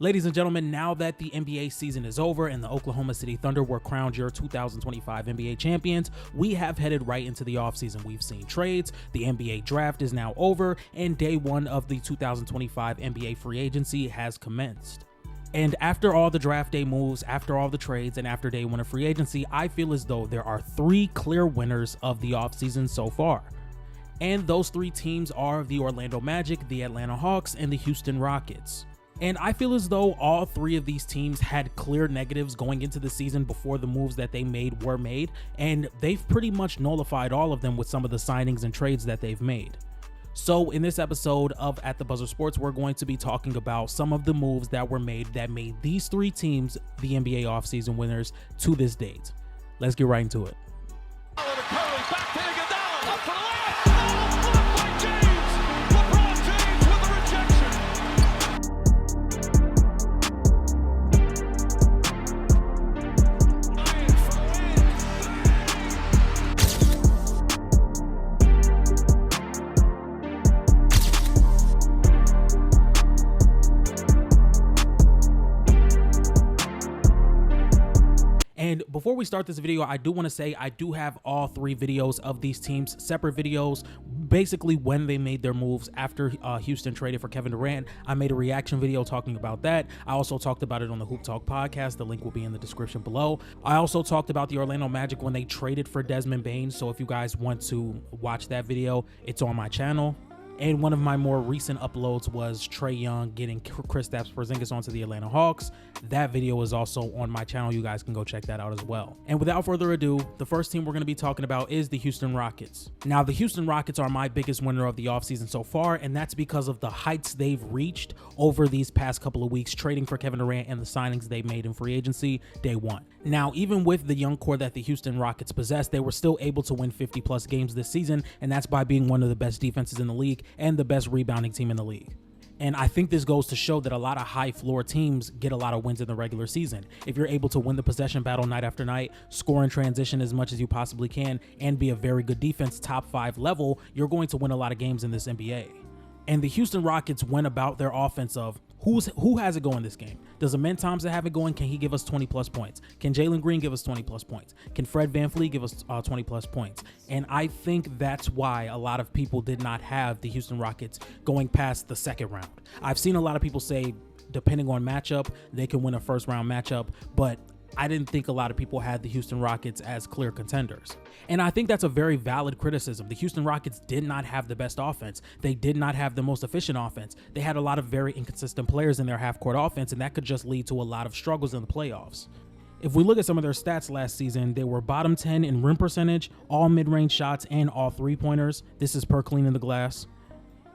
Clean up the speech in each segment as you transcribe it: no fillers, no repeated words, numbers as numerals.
Ladies and gentlemen, now that the NBA season is over and the Oklahoma City Thunder were crowned your 2025 NBA champions, we have headed right into the offseason. We've seen trades, the NBA draft is now over, and day one of the 2025 NBA free agency has commenced. And after all the draft day moves, after all the trades, and after day one of free agency, I feel as though there are three clear winners of the offseason so far. And those three teams are the Orlando Magic, the Atlanta Hawks, and the Houston Rockets. And I feel as though all three of these teams had clear negatives going into the season before the moves that they made were made, and they've pretty much nullified all of them with some of the signings and trades that they've made. So in this episode of At the Buzzer Sports, we're going to be talking about some of the moves that were made that made these three teams the NBA offseason winners to this date. Let's get right into it. And before we start this video, I do want to say I do have all three videos of these teams, separate videos, basically when they made their moves after Houston traded for Kevin Durant. I made a reaction video talking about that. I also talked about it on the Hoop Talk podcast. The link will be in the description below. I also talked about the Orlando Magic when they traded for Desmond Bane. So if you guys want to watch that video, it's on my channel. And one of my more recent uploads was Trae Young getting Kristaps Porzingis onto the Atlanta Hawks. That video is also on my channel. You guys can go check that out as well. And without further ado, the first team we're going to be talking about is the Houston Rockets. Now, the Houston Rockets are my biggest winner of the offseason so far, and that's because of the heights they've reached over these past couple of weeks, trading for Kevin Durant and the signings they made in free agency day one. Now, even with the young core that the Houston Rockets possess, they were still able to win 50-plus games this season, and that's by being one of the best defenses in the league and the best rebounding team in the league. And I think this goes to show that a lot of high floor teams get a lot of wins in the regular season. If you're able to win the possession battle night after night, score in transition as much as you possibly can, and be a very good defense, top 5 level, you're going to win a lot of games in this NBA. And the Houston Rockets went about their offense of who has it going this game? Does Amen Thompson have it going? Can he give us 20-plus points? Can Jalen Green give us 20-plus points? Can Fred VanVleet give us 20-plus points? And I think that's why a lot of people did not have the Houston Rockets going past the second round. I've seen a lot of people say, depending on matchup, they can win a first-round matchup, but I didn't think a lot of people had the Houston Rockets as clear contenders. And I think that's a very valid criticism. The Houston Rockets did not have the best offense. They did not have the most efficient offense. They had a lot of very inconsistent players in their half-court offense, and that could just lead to a lot of struggles in the playoffs. If we look at some of their stats last season, they were bottom 10 in rim percentage, all mid-range shots, and all three-pointers. This is per cleaning the glass.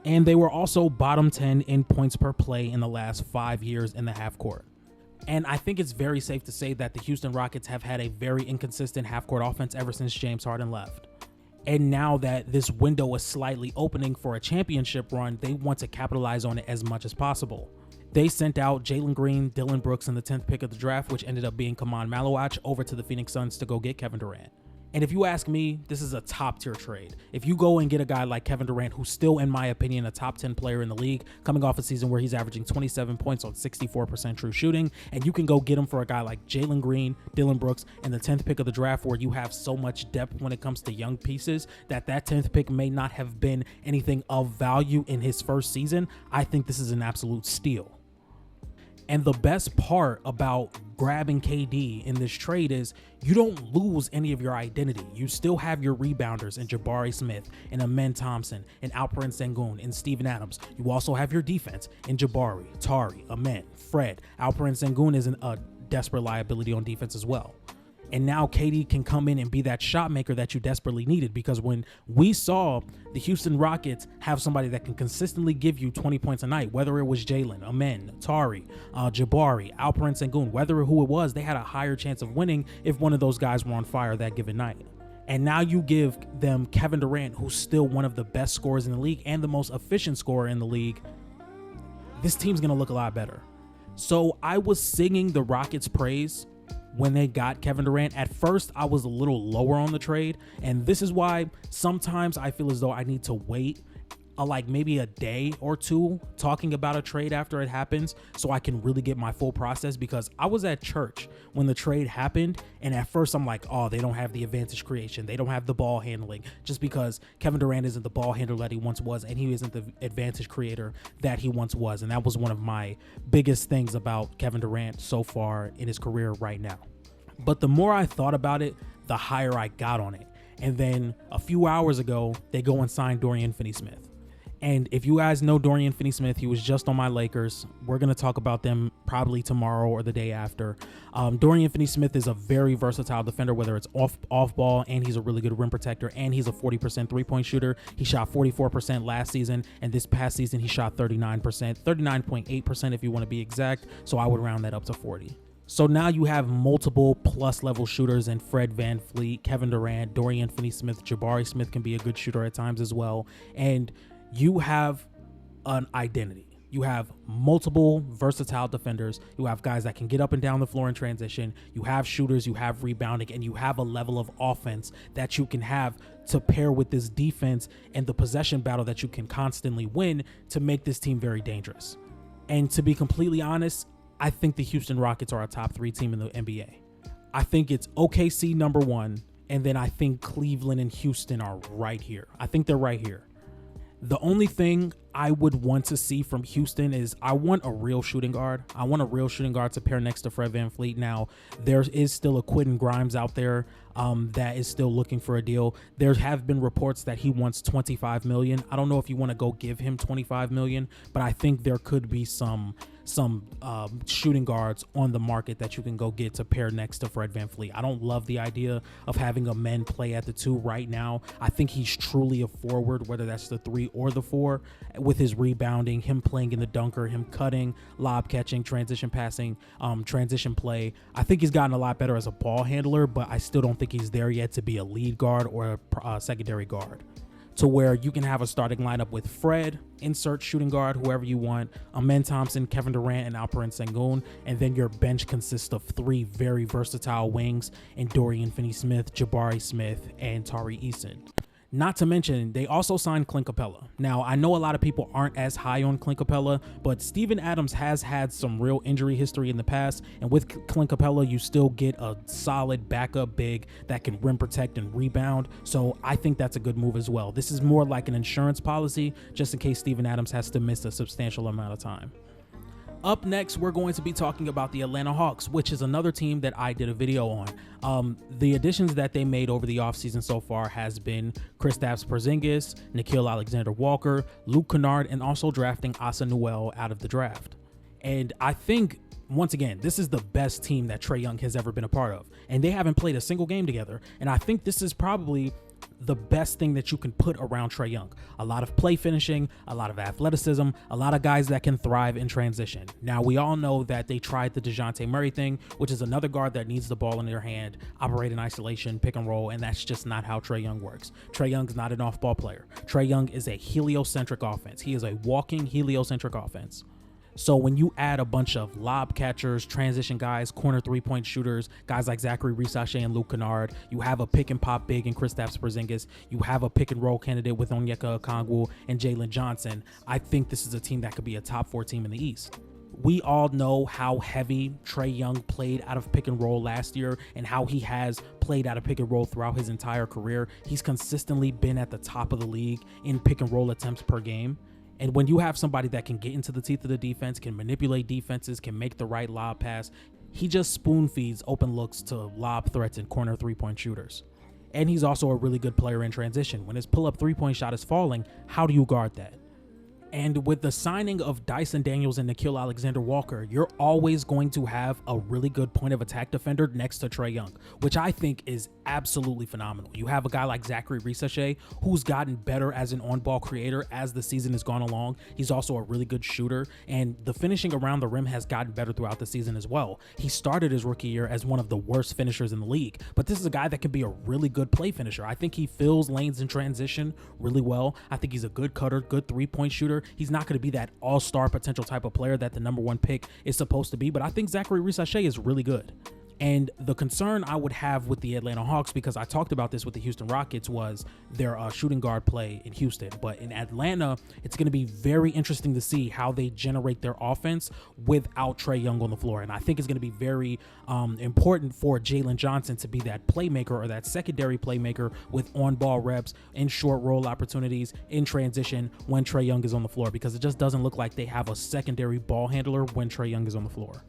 And they were also bottom 10 in points per play in the last 5 years in the half-court. And I think it's very safe to say that the Houston Rockets have had a very inconsistent half-court offense ever since James Harden left. And now that this window is slightly opening for a championship run, they want to capitalize on it as much as possible. They sent out Jalen Green, Dillon Brooks in the 10th pick of the draft, which ended up being Kaman Malawach, over to the Phoenix Suns to go get Kevin Durant. And if you ask me, this is a top tier trade. If you go and get a guy like Kevin Durant, who's still, in my opinion, a top 10 player in the league, coming off a season where he's averaging 27 points on 64% true shooting, and you can go get him for a guy like Jalen Green, Dillon Brooks, and the 10th pick of the draft, where you have so much depth when it comes to young pieces that 10th pick may not have been anything of value in his first season, I think this is an absolute steal. And the best part about grabbing KD in this trade is you don't lose any of your identity. You still have your rebounders in Jabari Smith and Amen Thompson and Alperen Sengun and Steven Adams. You also have your defense in Jabari, Tari, Amen, Fred. Alperen Sengun is a desperate liability on defense as well. And now KD can come in and be that shot maker that you desperately needed, because when we saw the Houston Rockets have somebody that can consistently give you 20 points a night, whether it was Jalen, Amen, Tari, Jabari, Alperen Sengun, whether who it was, they had a higher chance of winning if one of those guys were on fire that given night. And now you give them Kevin Durant, who's still one of the best scorers in the league and the most efficient scorer in the league. This team's going to look a lot better. So I was singing the Rockets' praise when they got Kevin Durant. At first, I was a little lower on the trade, and this is why sometimes I feel as though I need to wait like maybe a day or two talking about a trade after it happens, so I can really get my full process, because I was at church when the trade happened, and at first I'm like, oh, they don't have the advantage creation, they don't have the ball handling, just because Kevin Durant isn't the ball handler that he once was, and he isn't the advantage creator that he once was. And that was one of my biggest things about Kevin Durant so far in his career right now. But the more I thought about it, the higher I got on it. And then a few hours ago, they go and sign Dorian Finney-Smith. And if you guys know Dorian Finney-Smith, he was just on my Lakers. We're going to talk about them probably tomorrow or the day after. Dorian Finney-Smith is a very versatile defender, whether it's off ball, and he's a really good rim protector, and he's a 40% three-point shooter. He shot 44% last season, and this past season he shot 39%, 39.8% if you want to be exact. So I would round that up to 40. So now you have multiple plus level shooters in Fred VanVleet, Kevin Durant, Dorian Finney-Smith. Jabari Smith can be a good shooter at times as well. And you have an identity. You have multiple versatile defenders. You have guys that can get up and down the floor in transition. You have shooters, you have rebounding, and you have a level of offense that you can have to pair with this defense and the possession battle that you can constantly win to make this team very dangerous. And to be completely honest, I think the Houston Rockets are a top 3 team in the NBA. I think it's OKC number 1, and then I think Cleveland and Houston are right here. I think they're right here. The only thing I would want to see from Houston is I want a real shooting guard. I want a real shooting guard to pair next to Fred VanVleet. Now, there is still a Quentin Grimes out there that is still looking for a deal. There have been reports that he wants $25 million. I don't know if you want to go give him $25 million, but I think there could be some shooting guards on the market that you can go get to pair next to Fred VanVleet. I don't love the idea of having a men play at the 2 right now. I think he's truly a forward, whether that's the 3 or the 4, with his rebounding, him playing in the dunker, him cutting, lob catching, transition passing, transition play. I think he's gotten a lot better as a ball handler, but I still don't think he's there yet to be a lead guard or a secondary guard, to where you can have a starting lineup with Fred, insert shooting guard, whoever you want, Amen Thompson, Kevin Durant, and Alperen Sengun, and then your bench consists of 3 very versatile wings in Dorian Finney-Smith, Jabari Smith, and Tari Eason. Not to mention, they also signed Clint Capella. Now, I know a lot of people aren't as high on Clint Capella, but Steven Adams has had some real injury history in the past, and with Clint Capella, you still get a solid backup big that can rim protect and rebound, so I think that's a good move as well. This is more like an insurance policy, just in case Steven Adams has to miss a substantial amount of time. Up next, we're going to be talking about the Atlanta Hawks, which is another team that I did a video on. The additions that they made over the offseason so far has been Kristaps Porzingis, Nickeil Alexander-Walker, Luke Kennard, and also drafting Asa Newell out of the draft. And I think, once again, this is the best team that Trae Young has ever been a part of. And they haven't played a single game together. And I think this is probably the best thing that you can put around Trae Young. A lot of play finishing, a lot of athleticism, a lot of guys that can thrive in transition. Now, we all know that they tried the DeJounte Murray thing, which is another guard that needs the ball in their hand, operate in isolation, pick and roll, and that's just not how Trae Young works. Trae Young's not an off-ball player. Trae Young is a heliocentric offense. He is a walking heliocentric offense. So when you add a bunch of lob catchers, transition guys, corner three-point shooters, guys like Zachary Risachet and Luke Kennard, you have a pick and pop big in Kristaps Porzingis, you have a pick and roll candidate with Onyeka Okongwu and Jalen Johnson. I think this is a team that could be a top 4 team in the East. We all know how heavy Trae Young played out of pick and roll last year and how he has played out of pick and roll throughout his entire career. He's consistently been at the top of the league in pick and roll attempts per game. And when you have somebody that can get into the teeth of the defense, can manipulate defenses, can make the right lob pass, he just spoon feeds open looks to lob threats and corner three-point shooters. And he's also a really good player in transition. When his pull-up three-point shot is falling, how do you guard that? And with the signing of Dyson Daniels and Nickeil Alexander-Walker, you're always going to have a really good point of attack defender next to Trae Young, which I think is absolutely phenomenal. You have a guy like Zachary Risachet, who's gotten better as an on-ball creator as the season has gone along. He's also a really good shooter, and the finishing around the rim has gotten better throughout the season as well. He started his rookie year as one of the worst finishers in the league, but this is a guy that can be a really good play finisher. I think he fills lanes in transition really well. I think he's a good cutter, good three-point shooter. He's not going to be that all-star potential type of player that the number 1 pick is supposed to be, but I think Zachary Risachet is really good. And the concern I would have with the Atlanta Hawks, because I talked about this with the Houston Rockets, was their shooting guard play in Houston. But in Atlanta, it's going to be very interesting to see how they generate their offense without Trae Young on the floor. And I think it's going to be very important for Jalen Johnson to be that playmaker or that secondary playmaker with on-ball reps in short roll opportunities in transition when Trae Young is on the floor, because it just doesn't look like they have a secondary ball handler when Trae Young is on the floor.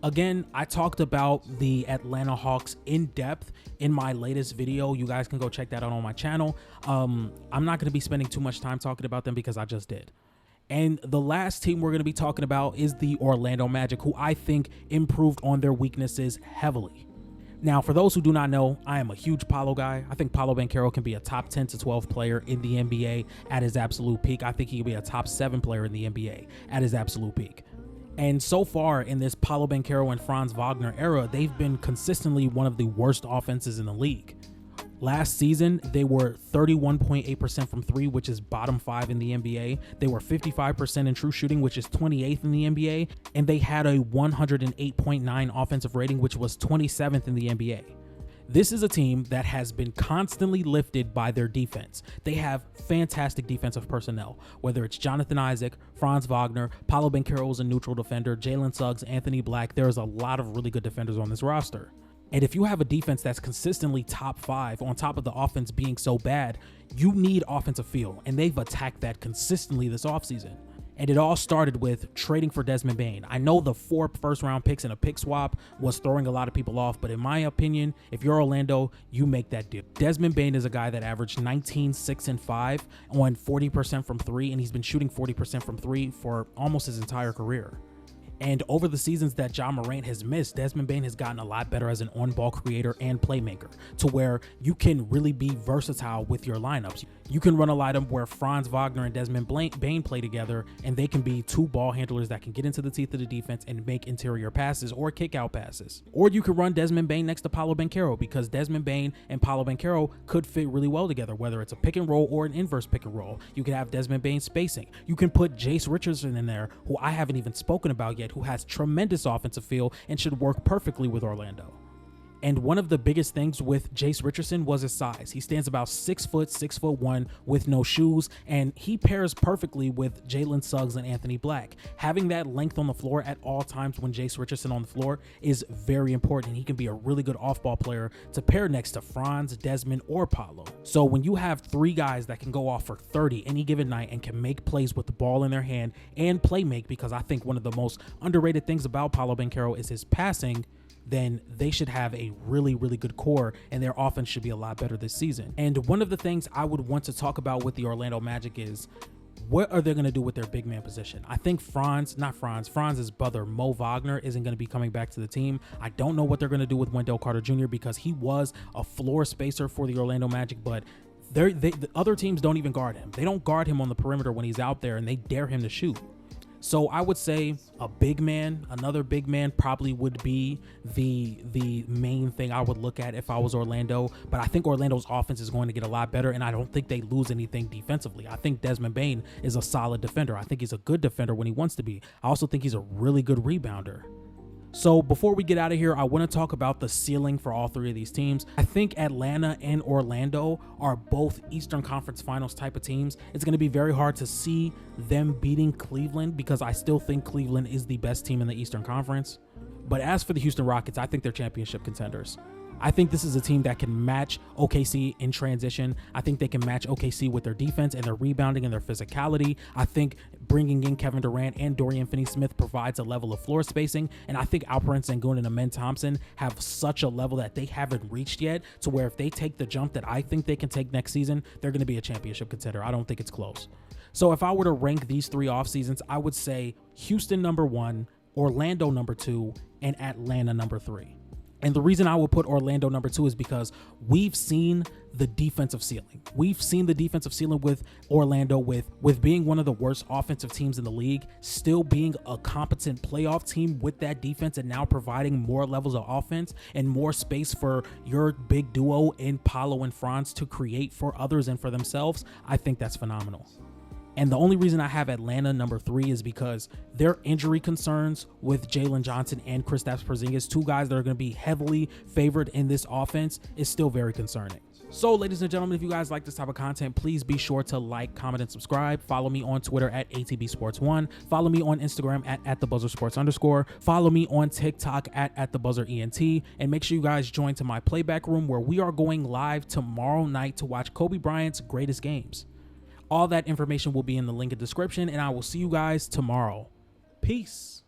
Again, I talked about the Atlanta Hawks in depth in my latest video. You guys can go check that out on my channel. I'm not going to be spending too much time talking about them because I just did. And the last team we're going to be talking about is the Orlando Magic, who I think improved on their weaknesses heavily. Now, for those who do not know, I am a huge Paolo guy. I think Paolo Banchero can be a top 10 to 12 player in the NBA at his absolute peak. I think he can be a top 7 player in the NBA at his absolute peak. And so far in this Paolo Banchero and Franz Wagner era, they've been consistently one of the worst offenses in the league. Last season, they were 31.8% from three, which is bottom 5 in the NBA. They were 55% in true shooting, which is 28th in the NBA. And they had a 108.9 offensive rating, which was 27th in the NBA. This is a team that has been constantly lifted by their defense. They have fantastic defensive personnel, whether it's Jonathan Isaac, Franz Wagner, Paolo Banchero is a neutral defender, Jalen Suggs, Anthony Black. There's a lot of really good defenders on this roster. And if you have a defense that's consistently top 5 on top of the offense being so bad, you need offensive feel, and they've attacked that consistently this offseason. And it all started with trading for Desmond Bane. I know the 4 first-round picks and a pick swap was throwing a lot of people off, but in my opinion, if you're Orlando, you make that deal. Desmond Bane is a guy that averaged 19, 6, and 5 on 40% from 3, and he's been shooting 40% from 3 for almost his entire career. And over the seasons that Ja Morant has missed, Desmond Bane has gotten a lot better as an on-ball creator and playmaker, to where you can really be versatile with your lineups. You can run a lineup where Franz Wagner and Desmond Bane play together, and they can be 2 ball handlers that can get into the teeth of the defense and make interior passes or kick out passes. Or you could run Desmond Bane next to Paolo Banchero, because Desmond Bane and Paolo Banchero could fit really well together, whether it's a pick and roll or an inverse pick and roll. You could have Desmond Bane spacing. You can put Jace Richardson in there, who I haven't even spoken about yet, who has tremendous offensive feel and should work perfectly with Orlando. And one of the biggest things with Jace Richardson was his size. He stands about 6 foot, 6'1" with no shoes, and he pairs perfectly with Jalen Suggs and Anthony Black. Having that length on the floor at all times when Jace Richardson on the floor is very important. He can be a really good off-ball player to pair next to Franz, Desmond, or Paolo. So when you have 3 guys that can go off for 30 any given night and can make plays with the ball in their hand and play make, because I think one of the most underrated things about Paolo Banchero is his passing, then they should have a really, really good core, and their offense should be a lot better this season. And one of the things I would want to talk about with the Orlando Magic is, what are they going to do with their big man position? I think Franz's brother, Mo Wagner, isn't going to be coming back to the team. I don't know what they're going to do with Wendell Carter Jr. because he was a floor spacer for the Orlando Magic, but the other teams don't even guard him. They don't guard him on the perimeter when he's out there, and they dare him to shoot. So I would say another big man probably would be the main thing I would look at if I was Orlando. But I think Orlando's offense is going to get a lot better, and I don't think they lose anything defensively. I think Desmond Bane is a solid defender. I think he's a good defender when he wants to be. I also think he's a really good rebounder. So before we get out of here, I want to talk about the ceiling for all 3 of these teams. I think Atlanta and Orlando are both Eastern Conference Finals type of teams. It's going to be very hard to see them beating Cleveland because I still think Cleveland is the best team in the Eastern Conference. But as for the Houston Rockets, I think they're championship contenders. I think this is a team that can match OKC in transition. I think they can match OKC with their defense and their rebounding and their physicality. I think bringing in Kevin Durant and Dorian Finney-Smith provides a level of floor spacing. And I think Alperen Sengun and Amen Thompson have such a level that they haven't reached yet, to where if they take the jump that I think they can take next season, they're going to be a championship contender. I don't think it's close. So if I were to rank these 3 off seasons, I would say Houston number 1, Orlando number 2, and Atlanta number 3. And the reason I would put Orlando number 2 is because we've seen the defensive ceiling. We've seen the defensive ceiling with Orlando, with being one of the worst offensive teams in the league, still being a competent playoff team with that defense, and now providing more levels of offense and more space for your big duo in Paolo and Franz to create for others and for themselves. I think that's phenomenal. And the only reason I have Atlanta number 3 is because their injury concerns with Jalen Johnson and Kristaps Porzingis, 2 guys that are going to be heavily favored in this offense, is still very concerning. So, ladies and gentlemen, if you guys like this type of content, please be sure to like, comment, and subscribe. Follow me on Twitter at ATBSports1. Follow me on Instagram at @TheBuzzerSports_. Follow me on TikTok at @TheBuzzerENT. And make sure you guys join to my playback room where we are going live tomorrow night to watch Kobe Bryant's greatest games. All that information will be in the link in the description, and I will see you guys tomorrow. Peace.